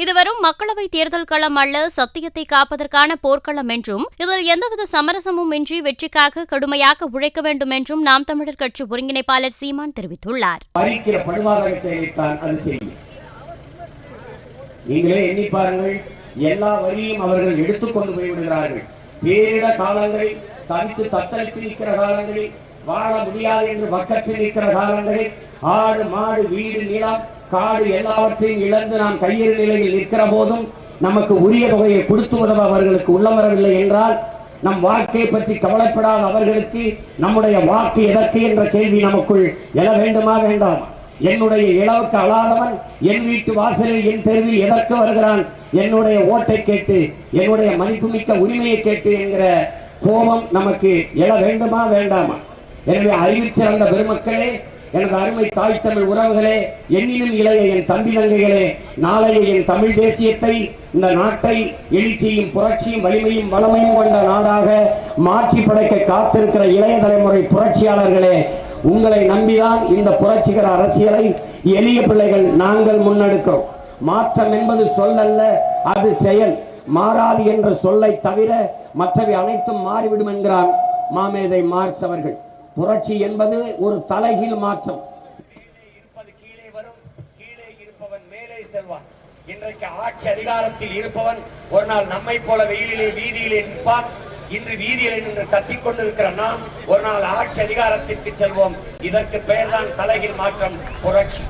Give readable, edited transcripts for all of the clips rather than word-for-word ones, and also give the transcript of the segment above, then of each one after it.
இது வெறும் மக்களவை தேர்தல் களம் அல்ல, சத்தியத்தை காப்பதற்கான போர்க்களம் என்றும், இதில் எந்தவித சமரசமும் இன்றி வெற்றிக்காக கடுமையாக உழைக்க வேண்டும் என்றும் நாம் தமிழர் கட்சி ஒருங்கிணைப்பாளர் சீமான் தெரிவித்துள்ளார். நீங்களே எண்ணி பாருங்கள், எல்லா வழியும் அவர்கள் எடுத்துக்கொண்டு போய்விடுகிறார்கள். பேரிட காலங்களில் தவித்து தத்தளித்து நிற்கிற காலங்களில், வாழ முடியாது என்று பக்கத்தில் நிற்கிற காலங்களில், ஆடு மாடு வீடு நிலம் காடு எல்லாவற்றையும் இழந்து நாம் கையெழு நிலையில் நிற்கிற போதும் நமக்கு உரிய தொகையை கொடுத்து உதவ அவர்களுக்கு உள்ளமரவில்லை என்றால், நம் வாக்கை பற்றி கவலைப்படாத அவர்களுக்கு நம்முடைய வாக்கு எதற்கு என்ற கேள்வி நமக்குள் எழ வேண்டுமா வேண்டாமா? என்னுடைய இளவுக்கு அழாதவன் என் வீட்டு வாசலில் என் தெருவில் எதற்கு வருகிறான்? என்னுடைய ஓட்டை கேட்டு, என்னுடைய மதிப்புமிக்க உரிமையை கேட்டு என்கிற கோபம் நமக்கு எழ வேண்டுமா வேண்டாமா? எனவே அறிவித்திருந்த பெருமக்களே, எனது அருமை தாய் தமிழ் உறவுகளே, என்னிலும் இளைய என் தம்பி தங்கைகளே, நாளைய என் தமிழ் தேசியத்தை, இந்த நாட்டை எழுச்சியும் புரட்சியும் வலிமையும் வளமையும் கொண்ட நாடாக மாற்றி படைக்க காத்திருக்கிற இளைய தலைமுறை புரட்சியாளர்களே, உங்களை நம்பிதான் இந்த புரட்சிகர அரசியலை எளிய பிள்ளைகள் நாங்கள் முன்னெடுக்கிறோம். மாற்றம் என்பது சொல்லல்ல, அது செயல். மாறாது என்ற சொல்லை தவிர மற்றவை அனைத்தும் மாறிவிடும் என்கிறார் மாமேதை மார்க்ஸ் அவர்கள். புரட்சி என்பது ஒரு தலைகீழ் மாற்றம். கீழே வரும், கீழே இருப்பவன் மேலே செல்வான். இன்றைக்கு ஆட்சி அதிகாரத்தில் இருப்பவன் ஒரு நாள் நம்மை போல வெயிலிலே வீதியிலே நிற்பான். இன்று வீதியிலே நின்று கத்திக் கொண்டிருக்கிற நாம் ஒரு நாள் ஆட்சி அதிகாரத்திற்கு செல்வோம். இதற்கு பெயர்தான் தலைகீழ் மாற்றம், புரட்சி.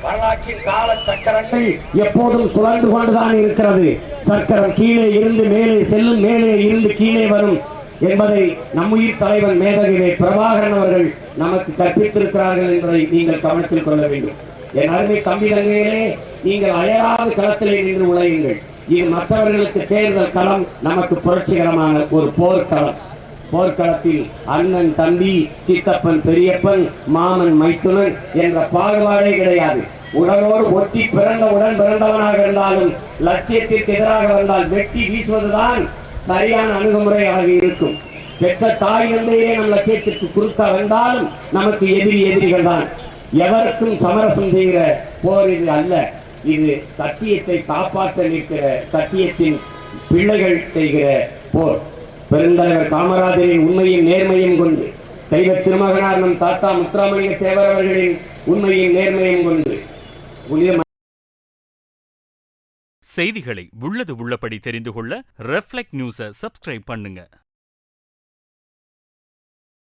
வரலாற்றின் கால சக்கரங்கள் எப்போதும் சுழன்று கொண்டுதான் இருக்கிறது. சக்கரம் கீழே இருந்து மேலே செல்லும், மேலே இருந்து கீழே வரும் என்பதை நம்முயிர் தலைவர் மேதகிவே பிரபாகரன் அவர்கள் நமக்கு கற்பித்திருக்கிறார்கள் என்பதை நீங்கள் கவனத்தில் கொள்ள வேண்டும். என் அருமை தம்பி தங்கையிலே, நீங்கள் அயராத களத்திலே நின்று உழையுங்கள். இது மற்றவர்களுக்கு தேர்தல் களம், நமக்கு புரட்சிகரமான ஒரு போர்க்களம். போர்க்களத்தில் அண்ணன் தம்பி, சித்தப்பன் பெரியப்பன், மாமன் மைத்துனன் என்ற பாகுபாடே கிடையாது. உடனோடு ஒட்டி பிறந்த உடன் பிறந்தவனாக இருந்தாலும் லட்சியத்திற்கு எதிராக வந்தால் வெட்டி வீசுவதுதான் சரியான அணுகுமுறையாக இருக்கும். பெற்ற தாய் தந்தையே நம் லட்சியத்திற்கு குறுக்க வந்தாலும் நமக்கு எதிரிகள் தான். எவருக்கும் சமரசம் செய்கிற போர் இது அல்ல. இது சத்தியத்தை காப்பாற்ற நிற்கிற சத்தியத்தின் பிள்ளைகள் செய்கிற போர். பெருந்தலைவர் காமராஜரின் உண்மையின் நேர்மையும் கொண்டு, தெய்வ திருமகனார் நம் தாத்தா முத்துராமலிங்க தேவர் அவர்களின் உண்மையின் நேர்மையும் கொண்டு செய்திகளை உள்ளது உள்ளபடி தெரிந்து கொள்ள ரெஃப்ளெக்ட் நியூஸை சப்ஸ்கிரைப் பண்ணுங்க.